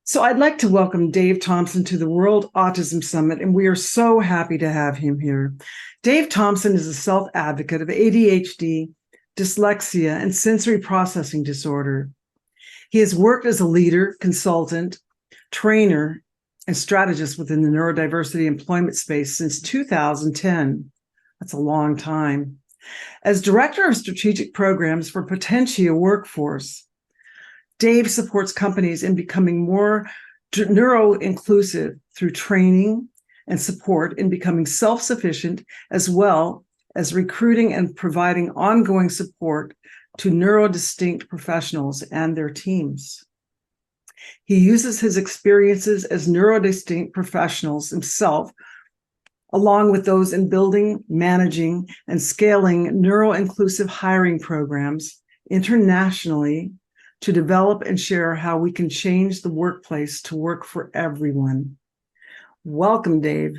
So I'd like to welcome Dave Thompson to the World Autism Summit, and we are so happy to have him here. Dave Thompson is a self-advocate of ADHD, dyslexia, and sensory processing disorder. He has worked as a leader, consultant, trainer, and strategist within the neurodiversity employment space since 2010. That's a long time. As director of strategic programs for Potentia Workforce, Dave supports companies in becoming more neuro-inclusive through training and support in becoming self-sufficient, as well as recruiting and providing ongoing support to neurodistinct professionals and their teams. He uses his experiences as neurodistinct professionals himself, along with those in building, managing, and scaling neuro-inclusive hiring programs internationally to develop and share how we can change the workplace to work for everyone. Welcome, Dave.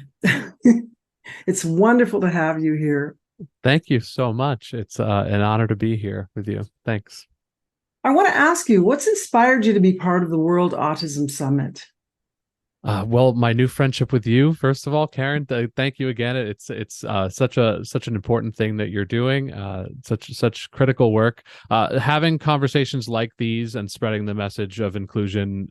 It's wonderful to have you here. Thank you so much. It's an honor to be here with you. Thanks. I want to ask you, what's inspired you to be part of the World Autism Summit? Well, my new friendship with you, first of all, Karen. Thank you again. It's such an important thing that you're doing. Such critical work. Having conversations like these and spreading the message of inclusion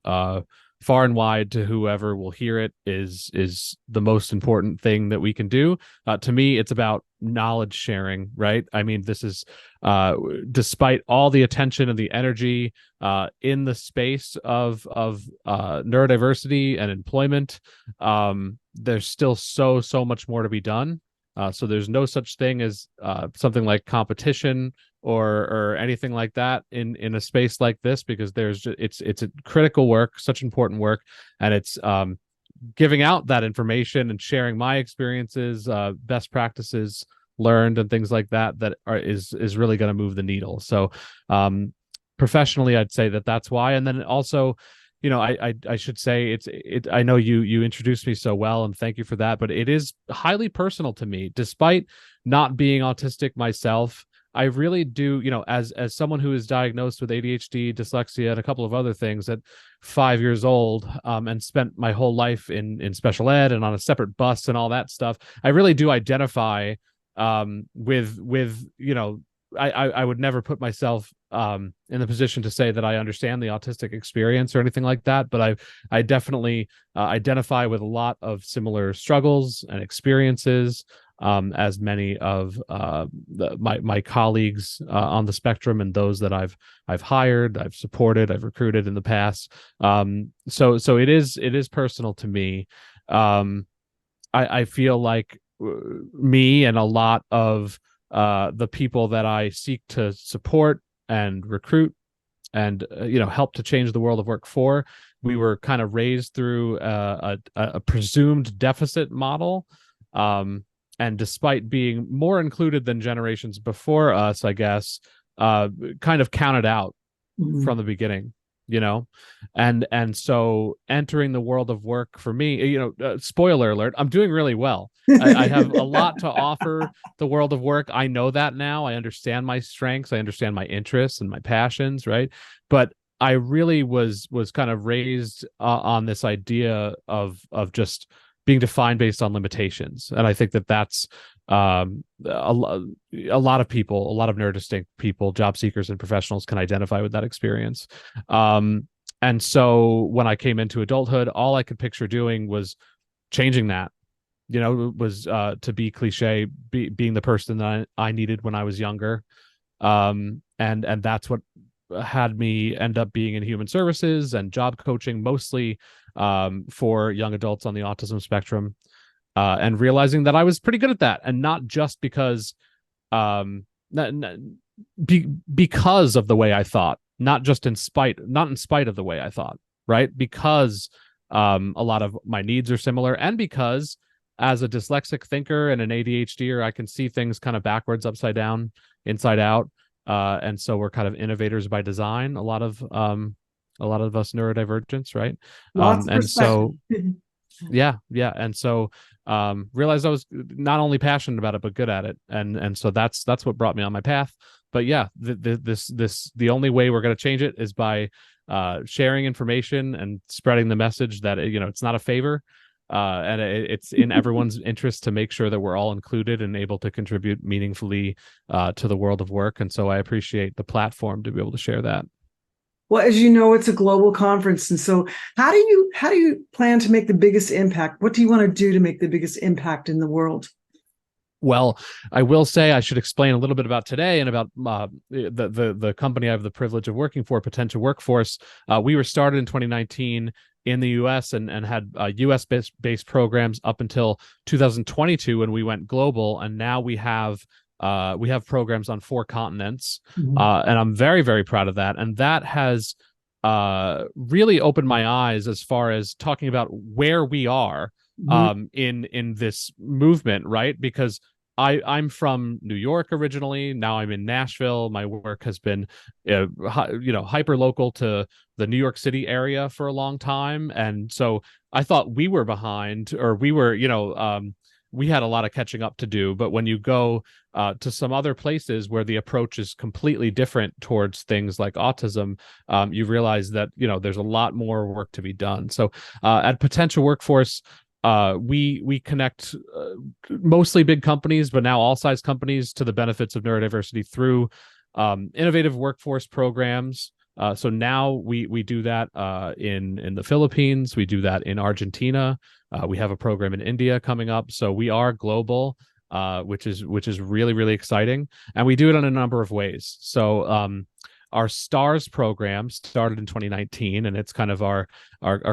far and wide to whoever will hear it is the most important thing that we can do. To me, it's about knowledge sharing, right? I mean, this is despite all the attention and the energy in the space of neurodiversity and employment, there's still so much more to be done. So there's no such thing as something like competition or anything like that in a space like this, because it's a critical work, such important work, and it's giving out that information and sharing my experiences, best practices learned, and things like that is really going to move the needle. So professionally, I'd say that's why. And then also, I should say I know you introduced me so well, and thank you for that, but it is highly personal to me. Despite not being autistic myself, I really do, as someone who is diagnosed with ADHD, dyslexia, and a couple of other things at 5 years old, and spent my whole life in special ed and on a separate bus and all that stuff, I really do identify with I would never put myself in the position to say that I understand the autistic experience or anything like that, but I definitely identify with a lot of similar struggles and experiences, as many of my colleagues on the spectrum, and those that I've hired, I've supported, I've recruited in the past. So it is personal to me. I feel like me and a lot of the people that I seek to support and recruit and help to change the world of work for, we were kind of raised through a presumed deficit model, and despite being more included than generations before us, I guess, kind of counted out from the beginning, and so entering the world of work for me, spoiler alert, I'm doing really well. I have a lot to offer the world of work. I know that now. I understand my strengths. I understand my interests and my passions, right? But I really was kind of raised on this idea of just being defined based on limitations. And I think that's a lot of people, a lot of neurodistinct people, job seekers and professionals can identify with that experience. And so when I came into adulthood, all I could picture doing was changing that. It was to be cliche, being the person that I needed when I was younger. And that's what had me end up being in human services and job coaching, mostly for young adults on the autism spectrum, and realizing that I was pretty good at that, and not just because because of the way I thought, not in spite of the way I thought, right? Because a lot of my needs are similar, and because as a dyslexic thinker and an ADHDer, I can see things kind of backwards, upside down, inside out. And so we're kind of innovators by design. A lot of us neurodivergents, right? Lots of And perspective. so Yeah. And so realized I was not only passionate about it but good at it, and so that's what brought me on my path. But yeah, the only way we're going to change it is by sharing information and spreading the message that it's not a favor, and it's in everyone's interest to make sure that we're all included and able to contribute meaningfully to the world of work. And so I appreciate the platform to be able to share that. Well, as you know, it's a global conference. And so how do you plan to make the biggest impact? What do you want to do to make the biggest impact in the world? Well, I will say I should explain a little bit about today and about the company I have the privilege of working for, Potential Workforce. We were started in 2019 in the U.S. and had U.S. based programs up until 2022 when we went global, and now we have programs on 4 continents, and I'm very, very proud of that. And that has really opened my eyes as far as talking about where we are in this movement, right? Because I'm from New York originally. Now I'm in Nashville. My work has been, hyper local to the New York City area for a long time, and so I thought we were behind, or we were, we had a lot of catching up to do. But when you go to some other places where the approach is completely different towards things like autism, you realize that there's a lot more work to be done. So at Potential Workforce, we connect mostly big companies, but now all size companies, to the benefits of neurodiversity through innovative workforce programs. So now we do that in the Philippines. We do that in Argentina. We have a program in India coming up. So we are global, which is really, really exciting. And we do it in a number of ways. So our STARS program started in 2019, and it's kind of our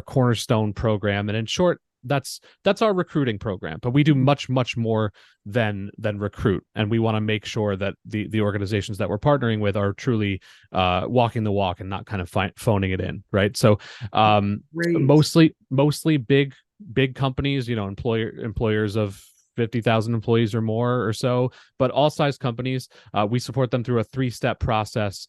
cornerstone program. And in short, that's our recruiting program, but we do much more than recruit, and we want to make sure that the organizations that we're partnering with are truly walking the walk and not kind of phoning it in, right? So mostly big companies, employers of 50,000 employees or more or so, but all size companies. We support them through a 3-step process,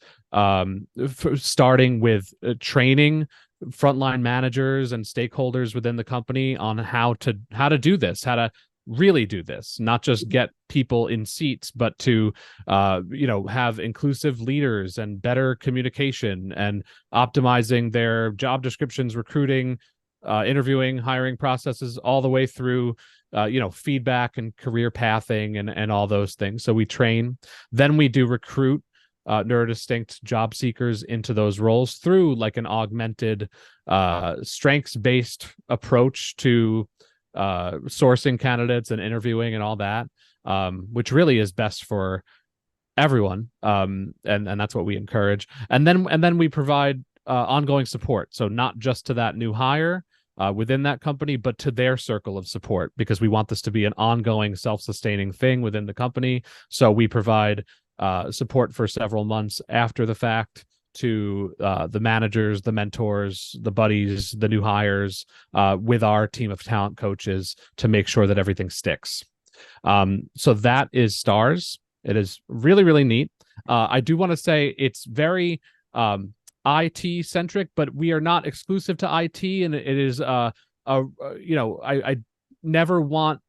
starting with training frontline managers and stakeholders within the company on how to do this, how to really do this, not just get people in seats, but to have inclusive leaders and better communication and optimizing their job descriptions, recruiting, interviewing, hiring processes, all the way through feedback and career pathing and all those things. So we train, then we do recruit neurodistinct job seekers into those roles through like an augmented strengths-based approach to sourcing candidates and interviewing and all that, which really is best for everyone, and that's what we encourage. And then we provide ongoing support, so not just to that new hire within that company, but to their circle of support, because we want this to be an ongoing self-sustaining thing within the company. So we provide support for several months after the fact to the managers, the mentors, the buddies, the new hires, with our team of talent coaches to make sure that everything sticks. So that is STARS. It is really, really neat. I do want to say it's very IT centric, but we are not exclusive to IT, and it is I never want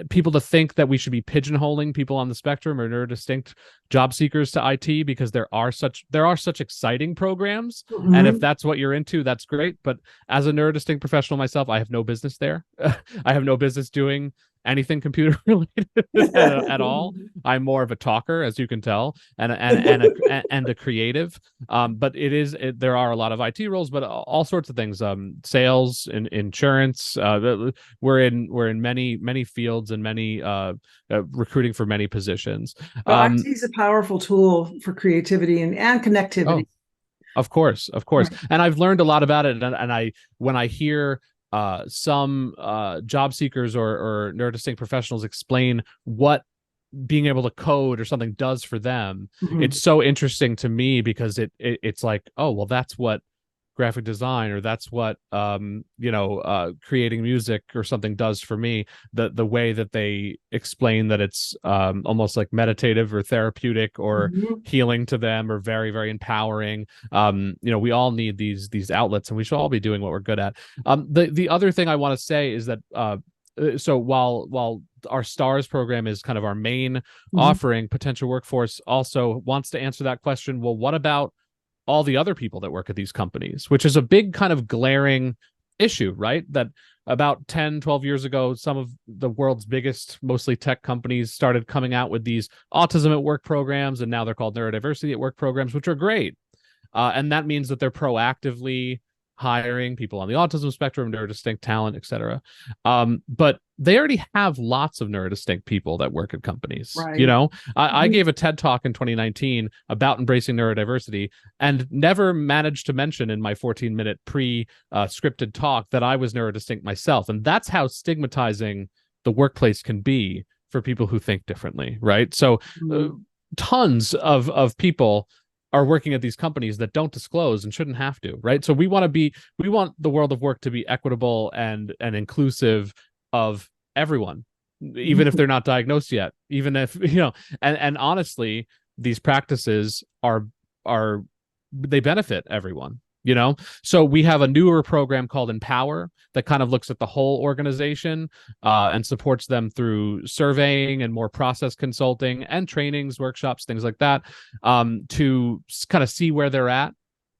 people to think that we should be pigeonholing people on the spectrum or neurodistinct job seekers to IT, because there are such exciting programs, and if that's what you're into, that's great. But as a neurodistinct professional myself, I have no business there. I have no business doing anything computer related at all. I'm more of a talker, as you can tell, and a creative. But there are a lot of IT roles, but all sorts of things. Sales, insurance. We're in many fields and many recruiting for many positions. But IT is a powerful tool for creativity and connectivity. Oh, of course. Right. And I've learned a lot about it. And when I hear some job seekers or neurodistinct professionals explain what being able to code or something does for them, it's so interesting to me, because it's like, oh, well, that's what graphic design, or that's what creating music or something does for me. The way that they explain that it's almost like meditative or therapeutic or Mhm. healing to them, or very, very empowering. We all need these outlets, and we should all be doing what we're good at. The other thing I want to say is that so while our STARS program is kind of our main Mhm. offering, Potential Workforce also wants to answer that question. Well, what about all the other people that work at these companies, which is a big kind of glaring issue, right? That about 10, 12 years ago, some of the world's biggest, mostly tech companies started coming out with these autism at work programs, and now they're called neurodiversity at work programs, which are great. And that means that they're proactively hiring people on the autism spectrum, neurodistinct talent, etc. But they already have lots of neurodistinct people that work at companies. Right. I Mhm. gave a TED talk in 2019 about embracing neurodiversity, and never managed to mention in my 14-minute pre-scripted talk that I was neurodistinct myself. And that's how stigmatizing the workplace can be for people who think differently, right? So uh, Mhm. tons of people are working at these companies that don't disclose and shouldn't have to, right? So we want the world of work to be equitable and inclusive of everyone, even if they're not diagnosed yet, even if and honestly, these practices are they benefit everyone. So we have a newer program called Empower that kind of looks at the whole organization, and supports them through surveying and more process consulting and trainings, workshops, things like that, to kind of see where they're at,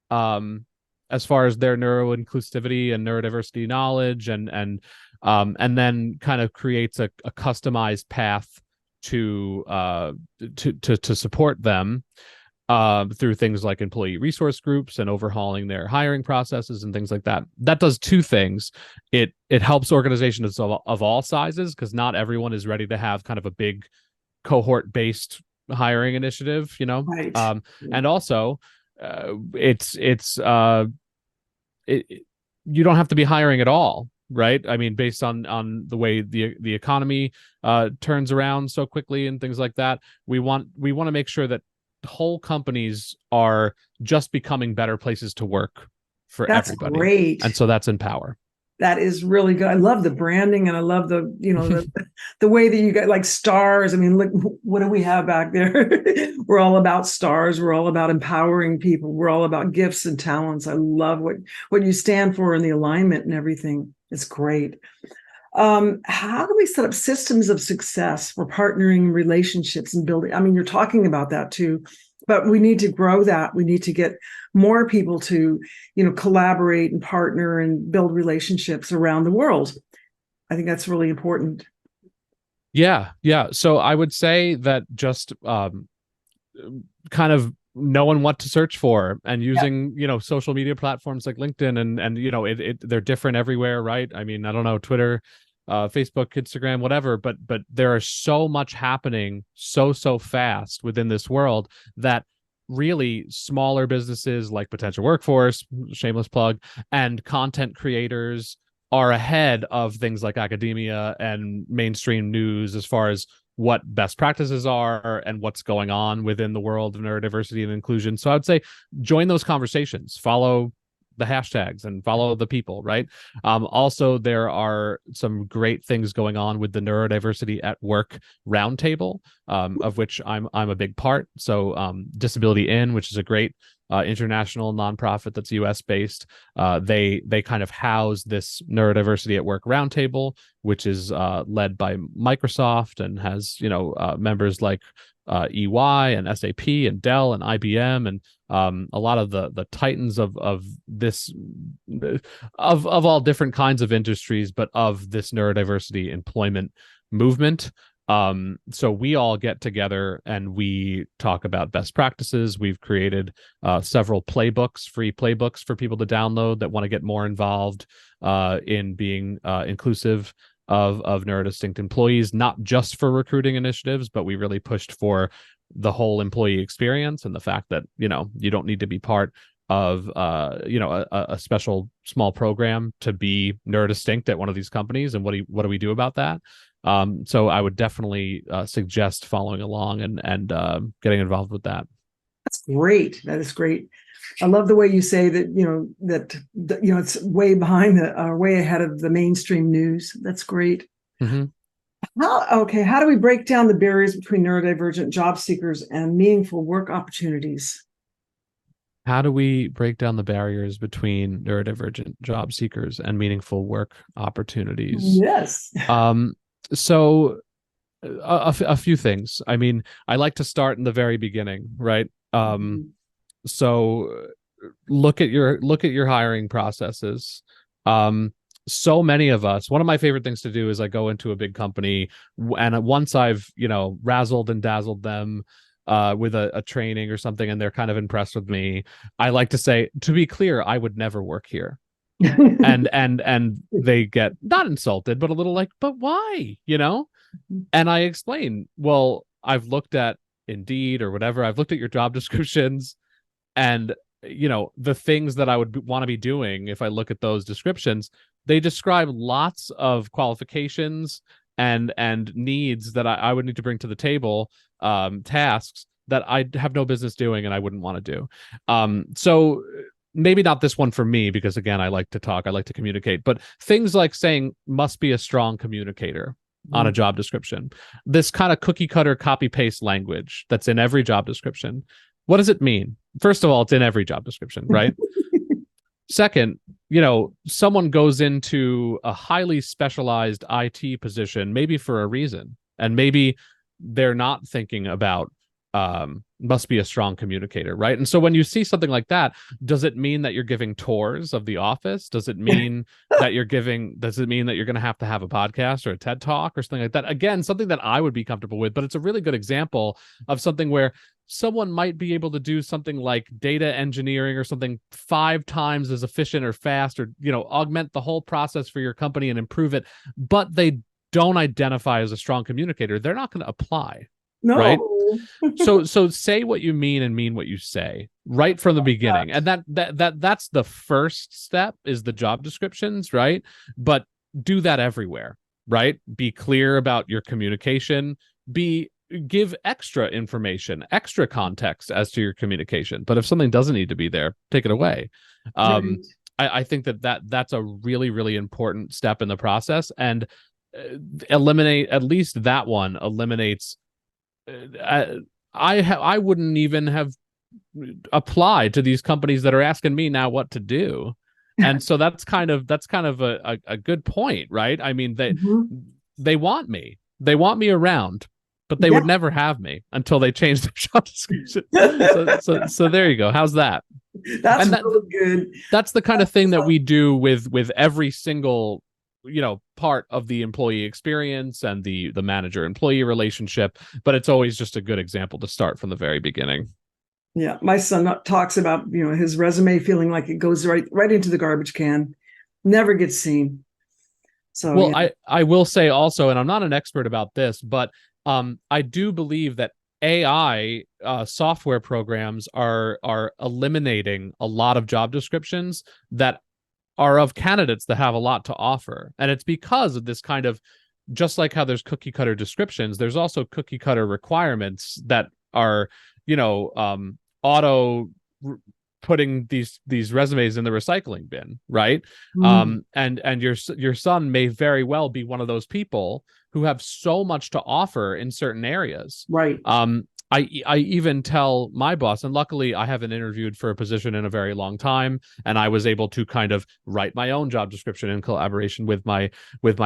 um, as far as their neuro inclusivity and neurodiversity knowledge, and then kind of creates a customized path to support them, through things like employee resource groups and overhauling their hiring processes and things like that. That does two things. It helps organizations of all sizes, because not everyone is ready to have kind of a big cohort based hiring initiative, Right. and also, it you don't have to be hiring at all, right? I mean, based on the way the economy turns around so quickly and things like that, we want to make sure that whole companies are just becoming better places to work for That's everybody. And great. so that's Empower. That is really good. I love the branding, and I love the way that you got like stars. I mean, look, what do we have back there? We're all about stars. We're all about empowering people. We're all about gifts and talents. I love what you stand for and the alignment and everything. It's great. How do we set up systems of success for partnering relationships and building? I mean, you're talking about that too, but we need to grow that. We need to get more people to, collaborate and partner and build relationships around the world. I think that's really important. Yeah. So I would say that just kind of knowing what to search for, and Yeah. using social media platforms like LinkedIn, and they're different everywhere, right? I mean, I don't know, Twitter, Facebook, Instagram, whatever, but there is so much happening so fast within this world that really smaller businesses like Potential Workforce, shameless plug, and content creators are ahead of things like academia and mainstream news as far as what best practices are and what's going on within the world of neurodiversity and inclusion. So I would say join those conversations, follow the hashtags, and follow the people, right? Also, there are some great things going on with the Neurodiversity at Work Roundtable, of which I'm a big part. So Disability In, which is a great international nonprofit that's US based, they kind of house this Neurodiversity at Work Roundtable, which is led by Microsoft and has members like EY and SAP and Dell and IBM, and a lot of the titans of this, of all different kinds of industries, but of this neurodiversity employment movement. So we all get together and we talk about best practices. We've created several playbooks, free playbooks for people to download that want to get more involved in being inclusive of neurodistinct employees, not just for recruiting initiatives, but we really pushed for the whole employee experience, and the fact that you don't need to be part of a special small program to be neurodistinct at one of these companies. And what do we do about that? So I would definitely suggest following along and getting involved with that. That's great. That is great. I love the way you say that, it's way behind way ahead of the mainstream news. That's great. Mm-hmm. How do we break down the barriers between neurodivergent job seekers and meaningful work opportunities? How do we break down the barriers between neurodivergent job seekers and meaningful work opportunities? Yes. So a few things. I mean, I like to start in the very beginning, right? So look at your hiring processes. So many of us, one of my favorite things to do is I go into a big company, and once I've, razzled and dazzled them with a training or something, and they're kind of impressed with me, I like to say, to be clear, I would never work here. and they get not insulted, but a little like, but why? And I explain, well, I've looked at Indeed or whatever, I've looked at your job descriptions, and the things that I would want to be doing if I look at those descriptions, they describe lots of qualifications and needs that I would need to bring to the table, tasks that I have no business doing and I wouldn't want to do. So maybe not this one for me, because again, I like to talk, I like to communicate, but things like saying must be a strong communicator on a job description, this kind of cookie cutter copy paste language that's in every job description. What does it mean? First of all, it's in every job description, right? Second, someone goes into a highly specialized IT position, maybe for a reason, and maybe they're not thinking about must be a strong communicator, right? And so when you see something like that, does it mean that you're giving tours of the office? Does it mean that you're going to have a podcast or a TED Talk or something like that? Again, something that I would be comfortable with, but it's a really good example of something where someone might be able to do something like data engineering or something 5 times as efficient or fast, or, augment the whole process for your company and improve it, but they don't identify as a strong communicator. They're not going to apply. No. Right. So say what you mean and mean what you say right from the beginning. And that's the first step, is the job descriptions, right? But do that everywhere, right? Be clear about your communication, give extra information, extra context as to your communication. But if something doesn't need to be there, take it away. I think that's a really, really important step in the process, and eliminate, at least that one eliminates. I wouldn't even have applied to these companies that are asking me now what to do. And so that's kind of a good point, right? I mean, they want me around, but they would never have me until they change their job description. So there you go. How's that? That's really good. That's the kind of thing that we do with every single part of the employee experience and the manager employee relationship, but it's always just a good example to start from the very beginning. Yeah, my son talks about his resume feeling like it goes right into the garbage can, never gets seen. So well, yeah. I will say also, and I'm not an expert about this, but I do believe that AI software programs are eliminating a lot of job descriptions that are of candidates that have a lot to offer. And it's because of this kind of, just like how there's cookie cutter descriptions, there's also cookie cutter requirements that are, auto putting these resumes in the recycling bin, right? And your son may very well be one of those people who have so much to offer in certain areas. Right. I even tell my boss, and luckily I haven't interviewed for a position in a very long time, and I was able to kind of write my own job description in collaboration with my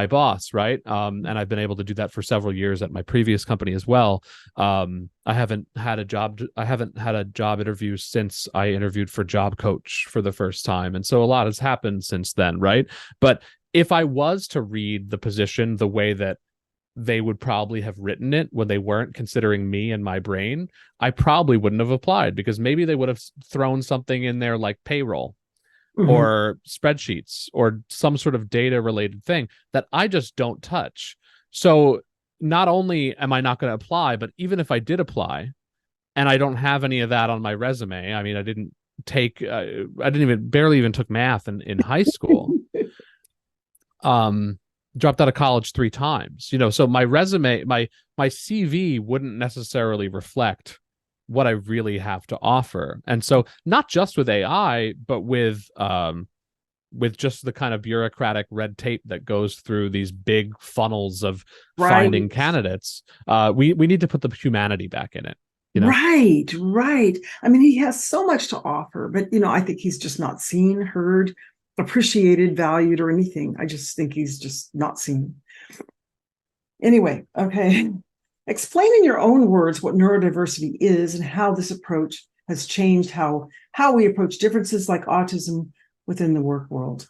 boss, right? And I've been able to do that for several years at my previous company as well. I haven't had a job interview since I interviewed for Job Coach for the first time, and so a lot has happened since then, right? But if I was to read the position the way that they would probably have written it when they weren't considering me and my brain, I probably wouldn't have applied, because maybe they would have thrown something in there like payroll or spreadsheets or some sort of data related thing that I just don't touch. So not only am I not going to apply, but even if I did apply and I don't have any of that on my resume, I mean, I didn't barely even took math in high school. Dropped out of college 3 times, so my resume, my CV wouldn't necessarily reflect what I really have to offer. And so not just with AI, but with just the kind of bureaucratic red tape that goes through these big funnels of finding Right. candidates, we need to put the humanity back in it, Right, right. I mean, he has so much to offer, but I think he's just not seen, heard, appreciated, valued, or anything. I just think he's just not seen. Anyway, okay. Explain in your own words what neurodiversity is and how this approach has changed how we approach differences like autism within the work world.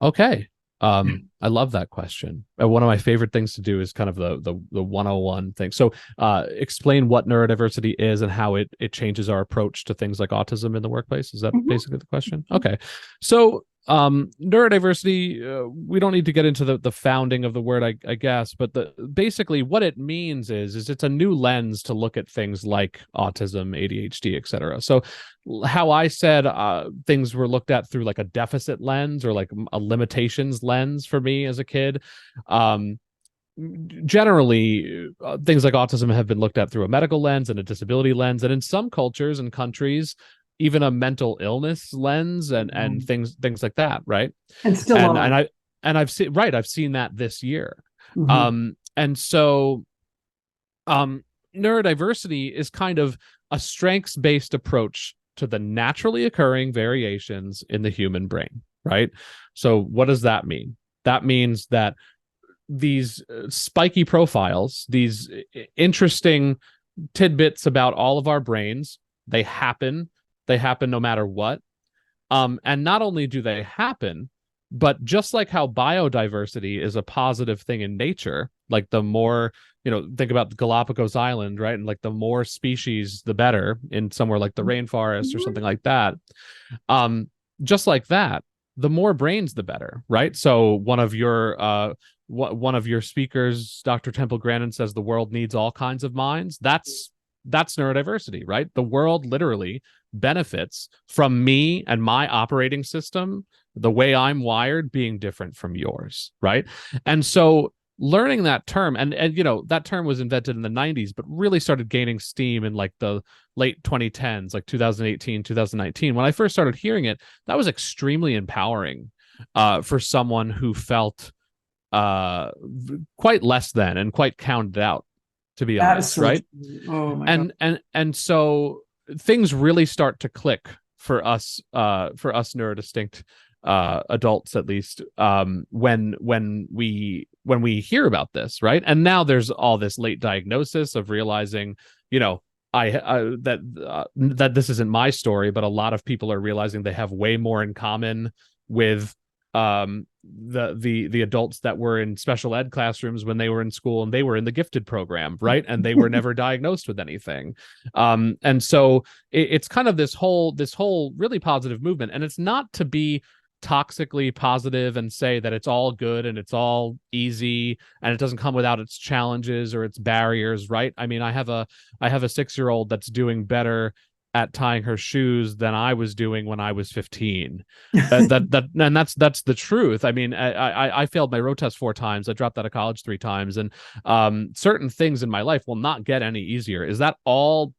Okay. I love that question. One of my favorite things to do is kind of the 101 thing. So explain what neurodiversity is and how it changes our approach to things like autism in the workplace. Is that basically the question? Okay. So neurodiversity, we don't need to get into the founding of the word, I guess, but basically what it means is it's a new lens to look at things like autism, ADHD, et cetera. So how I said things were looked at through like a deficit lens or like a limitations lens for me as a kid. Generally, things like autism have been looked at through a medical lens and a disability lens, and in some cultures and countries, even a mental illness lens and things like that, right? And still on. I've seen that this year. Mm-hmm. And so neurodiversity is kind of a strengths-based approach to the naturally occurring variations in the human brain, right? So what does that mean? That means that these spiky profiles, these interesting tidbits about all of our brains, they happen no matter what. And not only do they happen, but just like how biodiversity is a positive thing in nature, like the more, think about the Galapagos Island, right? And like the more species, the better in somewhere like the rainforest or something like that. Just like that, the more brains, the better, right? So one of your speakers, Dr. Temple Grandin, says the world needs all kinds of minds. That's neurodiversity, right? The world literally benefits from me and my operating system, the way I'm wired, being different from yours, right? And so learning that term, and that term was invented in the 90s, but really started gaining steam in like the late 2010s, like 2018, 2019. When I first started hearing it, that was extremely empowering for someone who felt quite less than and quite counted out, to be honest, right? Oh my God. And so things really start to click for us neurodistinct adults, at least, when we hear about this, right? And now there's all this late diagnosis of realizing, that this isn't my story, but a lot of people are realizing they have way more in common with the adults that were in special ed classrooms when they were in school, and they were in the gifted program, right? And they were never diagnosed with anything. And so it's kind of this whole really positive movement, and it's not to be toxically positive and say that it's all good and it's all easy and it doesn't come without its challenges or its barriers, right? I mean, I have a 6-year-old that's doing better at tying her shoes than I was doing when I was 15. And that's the truth. I mean, I failed my road test 4 times. I dropped out of college 3 times, and certain things in my life will not get any easier. Is that all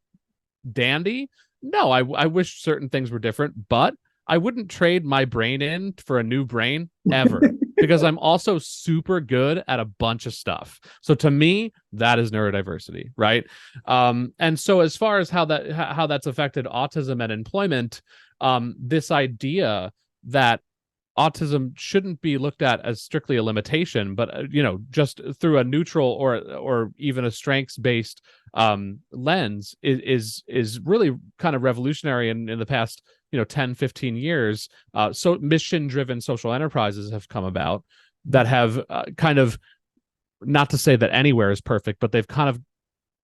dandy? No, I wish certain things were different, but I wouldn't trade my brain in for a new brain ever, because I'm also super good at a bunch of stuff. So to me, that is neurodiversity, right? And so as far as how that's affected autism and employment, this idea that autism shouldn't be looked at as strictly a limitation, but just through a neutral or even a strengths-based lens is really kind of revolutionary in the past 10, 15 years. So mission-driven social enterprises have come about that have kind of, not to say that anywhere is perfect, but they've kind of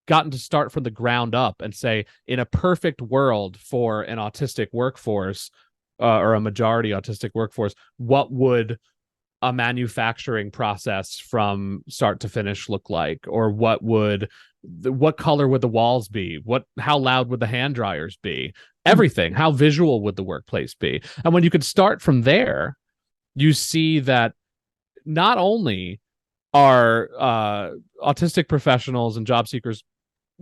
gotten to start from the ground up and say, in a perfect world for an autistic workforce, or a majority autistic workforce, what would a manufacturing process from start to finish look like? Or what color would the walls be? How loud would the hand dryers be? Everything. How visual would the workplace be? And when you could start from there, you see that not only are autistic professionals and job seekers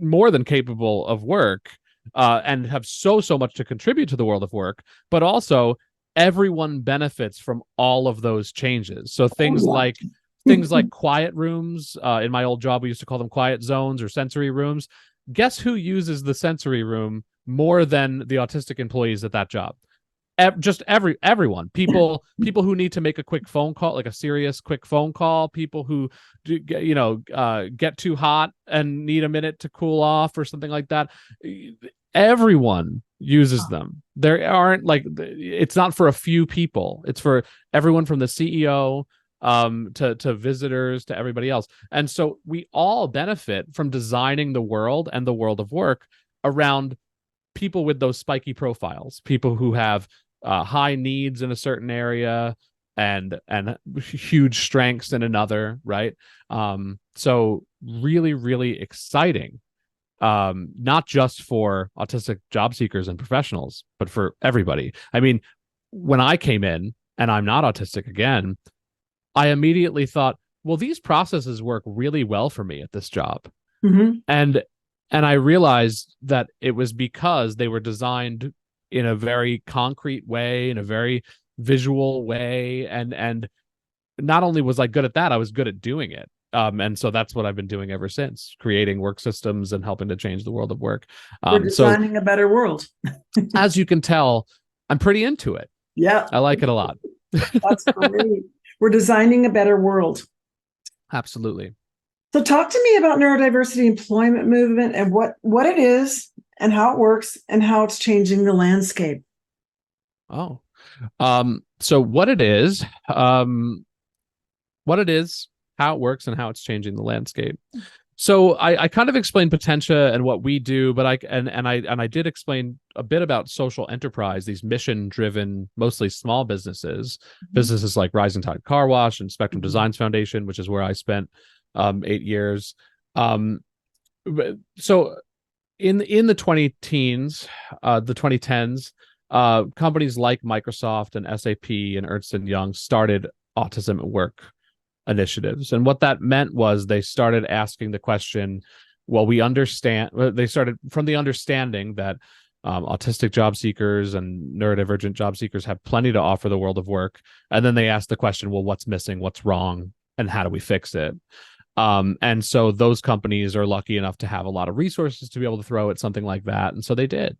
more than capable of work, and have so much to contribute to the world of work, but also everyone benefits from all of those changes. So things like quiet rooms, in my old job we used to call them quiet zones or sensory rooms. Guess who uses the sensory room more than the autistic employees at that job? Just everyone. People who need to make a quick phone call, like a serious quick phone call, people who get too hot and need a minute to cool off or something like that. Everyone uses them. There aren't, like, it's not for a few people. It's for everyone, from the CEO to visitors, to everybody else. And so we all benefit from designing the world and the world of work around people with those spiky profiles, people who have high needs in a certain area and huge strengths in another, right? So really, really exciting, not just for autistic job seekers and professionals, but for everybody. I mean, when I came in, and I'm not autistic again, I immediately thought, well, these processes work really well for me at this job. Mm-hmm. And I realized that it was because they were designed in a very concrete way, in a very visual way. And not only was I good at that, I was good at doing it. And so that's what I've been doing ever since, creating work systems and helping to change the world of work. We're designing a better world. As you can tell, I'm pretty into it. Yeah. I like it a lot. That's great. We're designing a better world. Absolutely. So talk to me about neurodiversity employment movement and what it is and how it works and how it's changing the landscape. Oh, so what it is, how it works, and how it's changing the landscape. So I kind of explained Potentia and what we do, but I did explain a bit about social enterprise, these mission-driven, mostly small businesses, businesses like Rising Tide Car Wash and Spectrum Designs Foundation, which is where I spent 8 years. So in the 2010s, companies like Microsoft and SAP and Ernst & Young started Autism at Work initiatives. And what that meant was they started asking the question, well, they started from the understanding that autistic job seekers and neurodivergent job seekers have plenty to offer the world of work. And then they asked the question, well, what's missing, what's wrong, and how do we fix it? And so those companies are lucky enough to have a lot of resources to be able to throw at something like that. And so they did.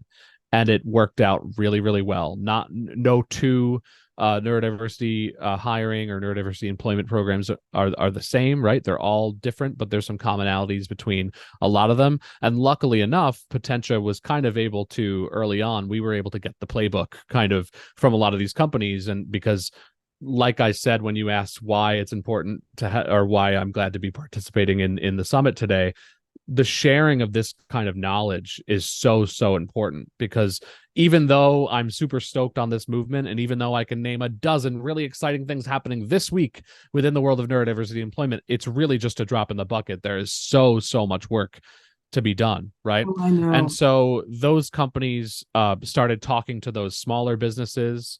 And it worked out really, really well. No two neurodiversity hiring or neurodiversity employment programs are the same, right? They're all different, but there's some commonalities between a lot of them. And luckily enough, Potentia was kind of able to, early on, we were able to get the playbook kind of from a lot of these companies. And because, like I said, when you asked why it's important to or why I'm glad to be participating in the summit today, the sharing of this kind of knowledge is so important, because even though I'm super stoked on this movement, and even though I can name a dozen really exciting things happening this week within the world of neurodiversity employment, it's really just a drop in the bucket. There is so much work to be done, right? Oh, I know. And so those companies started talking to those smaller businesses,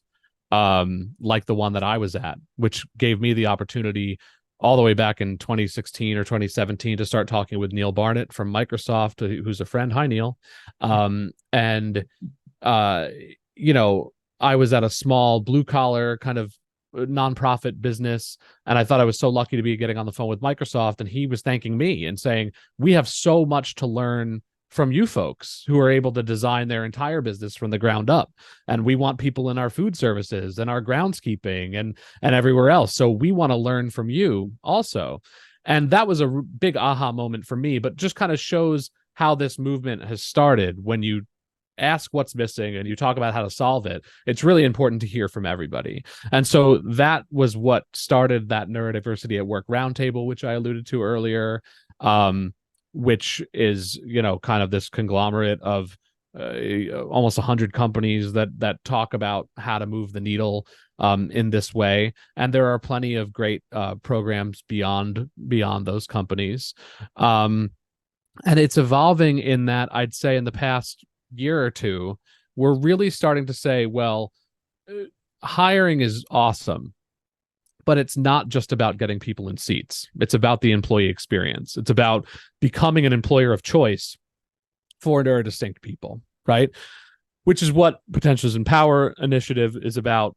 like the one that I was at, which gave me the opportunity all the way back in 2016 or 2017 to start talking with Neil Barnett from Microsoft, who's a friend. Hi, Neil. I was at a small blue collar kind of nonprofit business, and I thought I was so lucky to be getting on the phone with Microsoft, and he was thanking me and saying, we have so much to learn from you folks who are able to design their entire business from the ground up. And we want people in our food services and our groundskeeping and everywhere else. So we want to learn from you also. And that was a big aha moment for me, but just kind of shows how this movement has started. When you ask what's missing and you talk about how to solve it, it's really important to hear from everybody. And so that was what started that Neurodiversity at Work Roundtable, which I alluded to earlier, which is, kind of this conglomerate of almost 100 companies that talk about how to move the needle in this way. And there are plenty of great programs beyond those companies. And it's evolving in that, I'd say in the past year or two, we're really starting to say, well, hiring is awesome, but it's not just about getting people in seats. It's about the employee experience. It's about becoming an employer of choice for neurodistinct people, right? Which is what Potentials Empower initiative is about.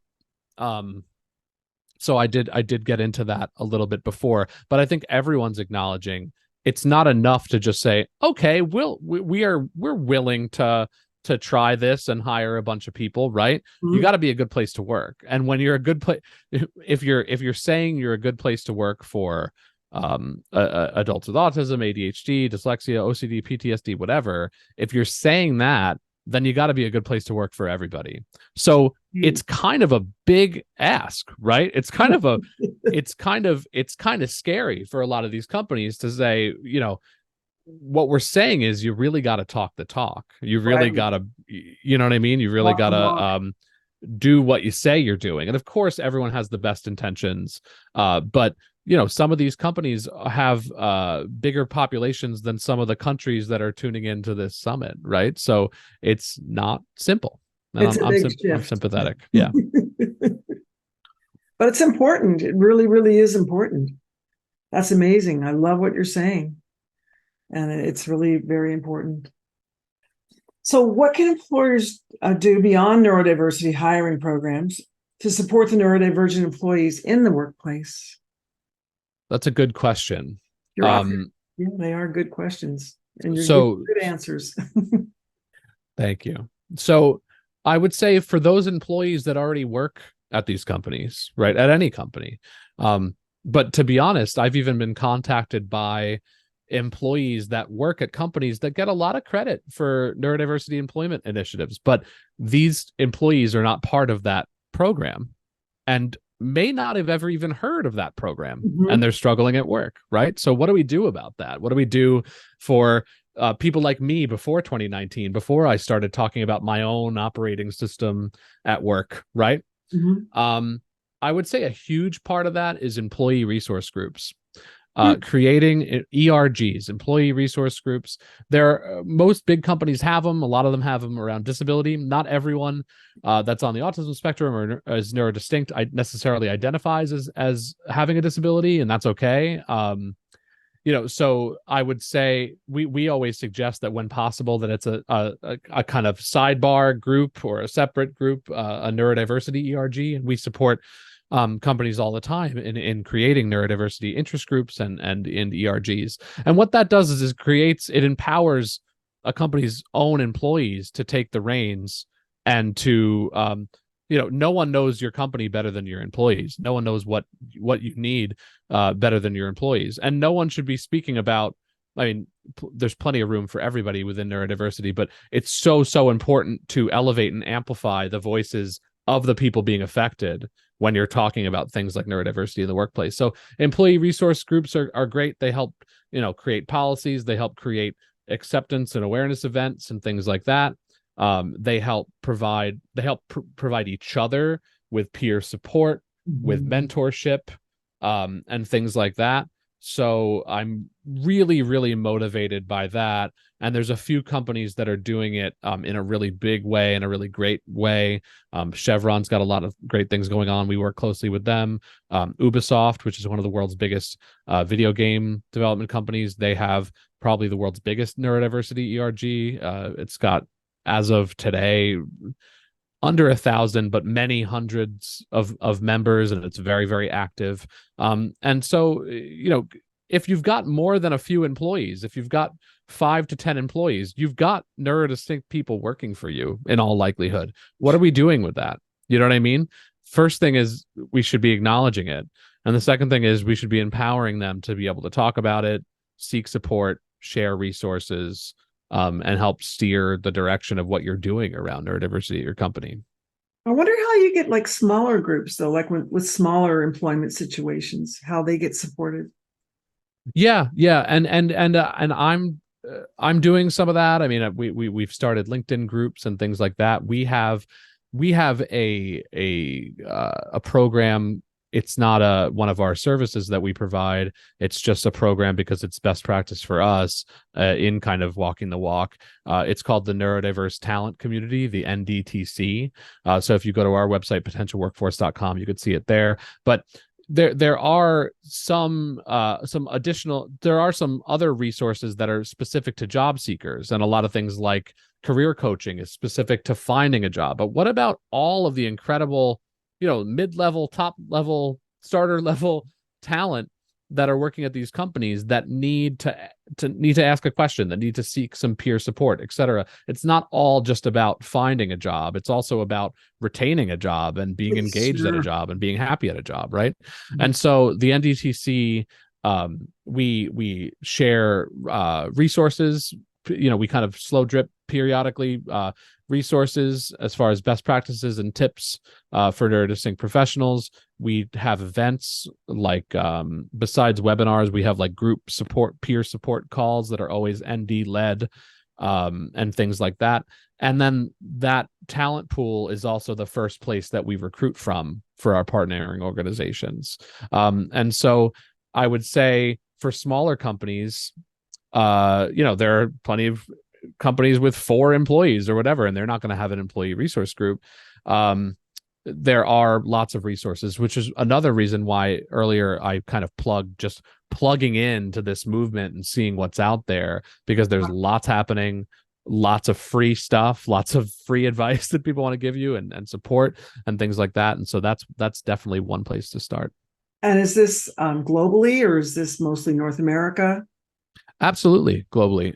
So I did get into that a little bit before, but I think everyone's acknowledging it's not enough to just say, okay, we're willing to try this and hire a bunch of people, right? Mhm. You got to be a good place to work. And when you're a good place, if you're saying you're a good place to work for adults with autism, ADHD, dyslexia, OCD, PTSD, whatever, if you're saying that, then you got to be a good place to work for everybody. So it's kind of a big ask, right? It's kind of scary for a lot of these companies to say, what we're saying is you really got to talk the talk. You really got to, you know what I mean? You really got to do what you say you're doing. And of course, everyone has the best intentions. But some of these companies have bigger populations than some of the countries that are tuning into this summit, right? So it's not simple. And I'm sympathetic. Yeah. But it's important. It really, really is important. That's amazing. I love what you're saying. And it's really very important. So what can employers do beyond neurodiversity hiring programs to support the neurodivergent employees in the workplace? That's a good question. Yeah, they are good questions. And you're giving good answers. Thank you. So I would say for those employees that already work at these companies, right, at any company, but to be honest, I've even been contacted by employees that work at companies that get a lot of credit for neurodiversity employment initiatives, but these employees are not part of that program and may not have ever even heard of that program, and they're struggling at work, right? So what do we do about that? What do we do for people like me before 2019, before I started talking about my own operating system at work, right? I would say a huge part of that is employee resource groups. Creating ERGs, employee resource groups. Most big companies have them. A lot of them have them around disability. Not everyone that's on the autism spectrum or is neurodistinct necessarily identifies as having a disability, and that's okay. So I would say we always suggest that when possible that it's a kind of sidebar group or a separate group, a neurodiversity ERG, and we support companies all the time in creating neurodiversity interest groups and in ERGs. And what that does is it empowers a company's own employees to take the reins and to, no one knows your company better than your employees. No one knows what you need better than your employees. And no one should be speaking about, there's plenty of room for everybody within neurodiversity, but it's so important to elevate and amplify the voices of the people being affected when you're talking about things like neurodiversity in the workplace. So employee resource groups are great. They help, create policies. They help create acceptance and awareness events and things like that. They help provide each other with peer support, with mentorship, and things like that. So I'm really, really motivated by that. And there's a few companies that are doing it in a really big way, in a really great way. Chevron's got a lot of great things going on. We work closely with them. Ubisoft, which is one of the world's biggest video game development companies, they have probably the world's biggest neurodiversity ERG. It's got, as of today, under 1,000, but many hundreds of members, and it's very, very active. And so, if you've got more than a few employees, if you've got 5 to 10 employees, you've got neurodistinct people working for you in all likelihood. What are we doing with that? You know what I mean? First thing is we should be acknowledging it. And the second thing is we should be empowering them to be able to talk about it, seek support, share resources, and help steer the direction of what you're doing around neurodiversity at your company. I wonder how you get like smaller groups though, like with smaller employment situations, how they get supported. Yeah, and I'm doing some of that. I mean, we've started LinkedIn groups and things like that. We have a program. It's not one of our services that we provide. It's just a program because it's best practice for us in kind of walking the walk. It's called the Neurodiverse Talent Community, the NDTC. So if you go to our website, potentialworkforce.com, you could see it there. But there are some additional, there are some other resources that are specific to job seekers, and a lot of things like career coaching is specific to finding a job. But what about all of the incredible, mid-level, top level, starter level talent that are working at these companies that need to ask a question, that need to seek some peer support, etc. It's not all just about finding a job. It's also about retaining a job and being engaged at a job and being happy at a job, right? Mm-hmm. And so the NDTC, we share resources. We kind of slow drip periodically resources as far as best practices and tips for neurodistinct professionals. We have events like, besides webinars, we have like group support, peer support calls that are always ND led, and things like that. And then that talent pool is also the first place that we recruit from for our partnering organizations. And so I would say for smaller companies, there are plenty of companies with 4 employees or whatever, and they're not going to have an employee resource group. There are lots of resources, which is another reason why earlier I kind of plugging into this movement and seeing what's out there, because there's lots happening, lots of free stuff, lots of free advice that people want to give you and support and things like that. And so that's definitely one place to start. And is this globally, or is this mostly North America? Absolutely, globally,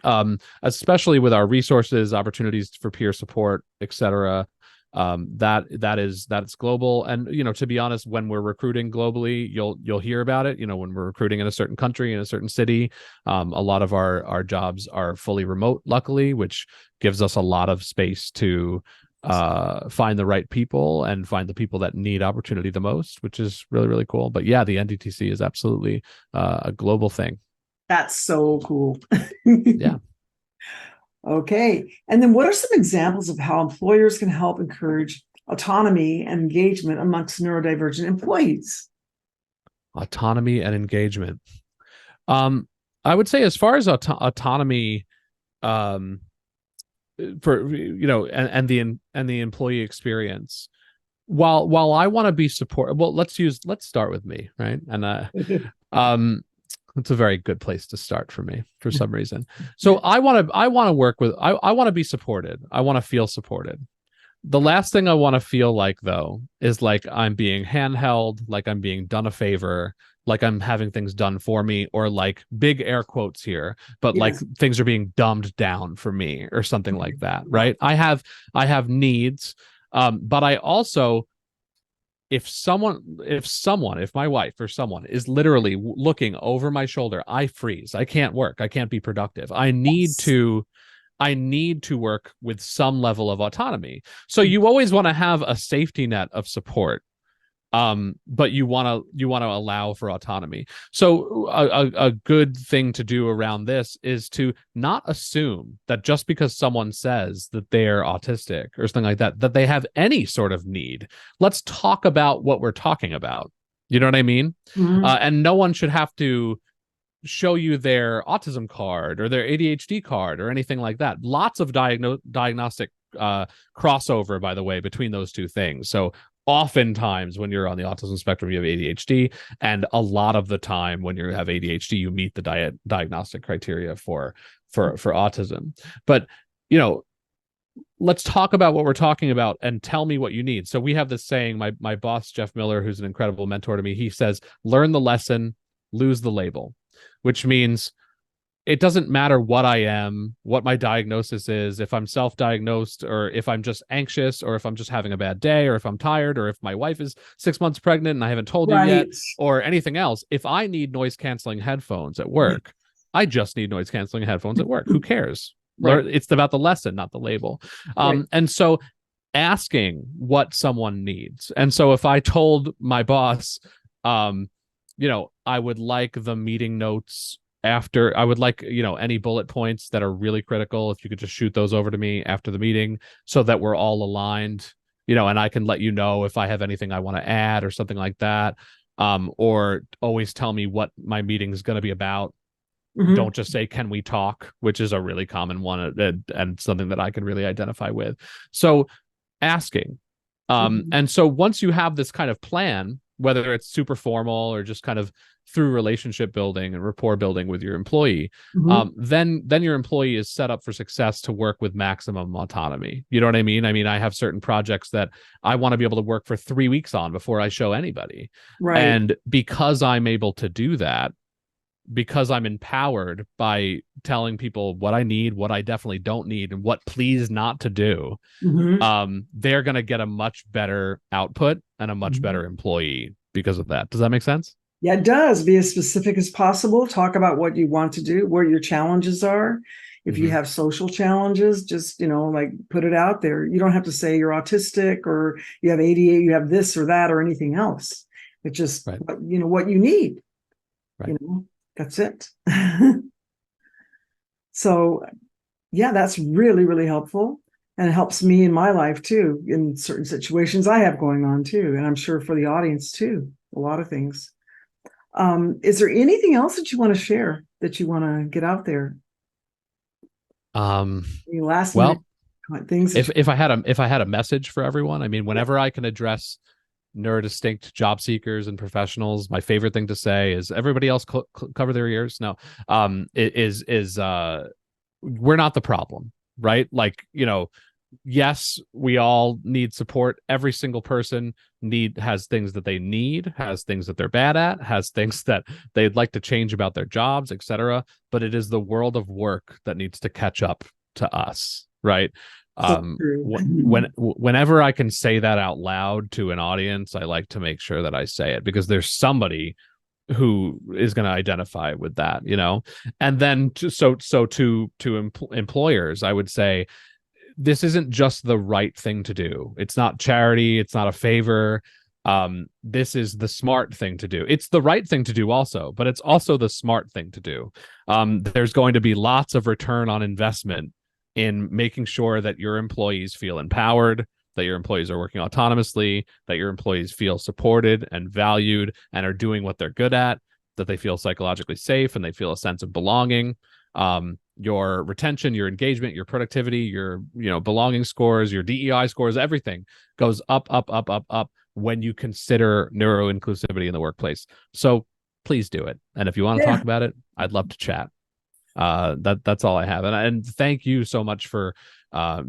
especially with our resources, opportunities for peer support, etc. That's global. And to be honest, when we're recruiting globally, you'll hear about it. When we're recruiting in a certain country, in a certain city, a lot of our jobs are fully remote, luckily, which gives us a lot of space to find the right people and find the people that need opportunity the most, which is really, really cool. But yeah, the NDTC is absolutely a global thing. That's so cool. Yeah. Okay. And then what are some examples of how employers can help encourage autonomy and engagement amongst neurodivergent employees? Autonomy and engagement. I would say as far as autonomy, for and the employee experience, while I want to be supportive, well, let's start with me, right? And it's a very good place to start for me for some reason. So I want to work with, I want to be supported. I want to feel supported. The last thing I want to feel like, though, is like I'm being handheld, like I'm being done a favor, like I'm having things done for me, or like big air quotes here, but yes, like things are being dumbed down for me or something like that, right? I have needs, but I also, if my wife or someone is literally looking over my shoulder, I freeze. I can't work. I can't be productive. I need to work with some level of autonomy. So you always want to have a safety net of support. But you want to allow for autonomy. So a good thing to do around this is to not assume that just because someone says that they're autistic or something like that, that they have any sort of need. Let's talk about what we're talking about. You know what I mean? Mm-hmm. And no one should have to show you their autism card or their ADHD card or anything like that. Lots of diagnostic crossover, by the way, between those two things. So oftentimes when you're on the autism spectrum, you have ADHD, and a lot of the time when you have ADHD, you meet the diagnostic criteria for autism. But let's talk about what we're talking about and tell me what you need. So we have this saying, my boss, Jeff Miller, who's an incredible mentor to me, he says, learn the lesson, lose the label, which means it doesn't matter what I am, what my diagnosis is, if I'm self-diagnosed or if I'm just anxious or if I'm just having a bad day or if I'm tired or if my wife is 6 months pregnant and I haven't told you yet or anything else. If I need noise-canceling headphones at work, I just need noise-canceling headphones at work. Who cares? Right. It's about the lesson, not the label. And so asking what someone needs. And so if I told my boss, I would like the meeting notes after, I would like, any bullet points that are really critical, if you could just shoot those over to me after the meeting so that we're all aligned, and I can let you know if I have anything I want to add or something like that. Or always tell me what my meeting is going to be about. Mm-hmm. Don't just say, can we talk, which is a really common one and something that I can really identify with. So asking. And so once you have this kind of plan, whether it's super formal or just kind of through relationship building and rapport building with your employee, then your employee is set up for success to work with maximum autonomy. You know what I mean? I mean, I have certain projects that I want to be able to work for 3 weeks on before I show anybody. Right. And because I'm able to do that, because I'm empowered by telling people what I need, what I definitely don't need, and what please not to do, they're going to get a much better output and a much better employee because of that. Does that make sense? Yeah, it does. Be as specific as possible. Talk about what you want to do, where your challenges are. If you have social challenges, just, like put it out there. You don't have to say you're autistic or you have ADHD, you have this or that or anything else. It's just, what you need. Right. That's it. So, yeah, that's really, really helpful. And it helps me in my life, too, in certain situations I have going on, too. And I'm sure for the audience, too, a lot of things. Is there anything else that you want to share, that you want to get out there? Any last minute things? If I had a message for everyone, I mean, whenever I can address neurodistinct job seekers and professionals, my favorite thing to say is everybody else cover their ears. No, we're not the problem, right? Like, yes, we all need support. Every single person has things that they need, has things that they're bad at, has things that they'd like to change about their jobs, etc. But it is the world of work that needs to catch up to us, right? Whenever I can say that out loud to an audience, I like to make sure that I say it, because there's somebody who is going to identify with that, and then to employers, I would say, this isn't just the right thing to do. It's not charity. It's not a favor. This is the smart thing to do. It's the right thing to do also, but it's also the smart thing to do. There's going to be lots of return on investment in making sure that your employees feel empowered, that your employees are working autonomously, that your employees feel supported and valued and are doing what they're good at, that they feel psychologically safe and they feel a sense of belonging. Your retention, your engagement, your productivity, your belonging scores, your DEI scores, everything goes up, up, up, up, up when you consider neuro-inclusivity in the workplace. So please do it. And if you want to talk about it, I'd love to chat. That's all I have. And thank you so much for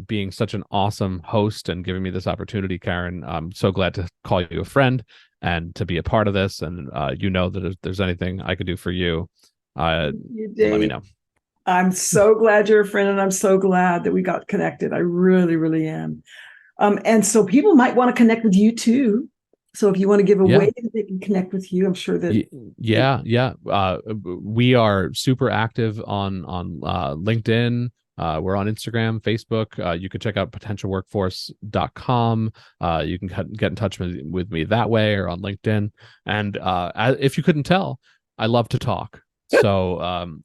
being such an awesome host and giving me this opportunity, Karen. I'm so glad to call you a friend and to be a part of this. And that if there's anything I could do for you, let me know. I'm so glad you're a friend, and I'm so glad that we got connected. I really, really am. And so people might want to connect with you too. So if you want to give a way that they can connect with you, I'm sure that. We are super active on LinkedIn. We're on Instagram, Facebook. You can check out potentialworkforce.com. You can get in touch with me that way or on LinkedIn. And if you couldn't tell, I love to talk. So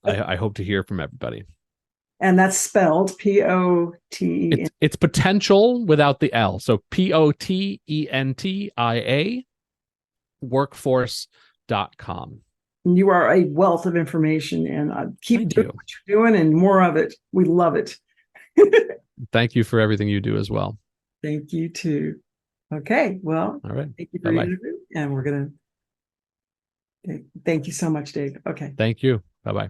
I hope to hear from everybody. And that's spelled POTENTIA. It's potential without the L. So POTENTIA workforce.com. You are a wealth of information, and keep doing what you're doing and more of it. We love it. Thank you for everything you do as well. Thank you too. Okay. Well, all right. Thank you for your interview. And we're going to thank you so much, Dave. Okay. Thank you. Bye-bye.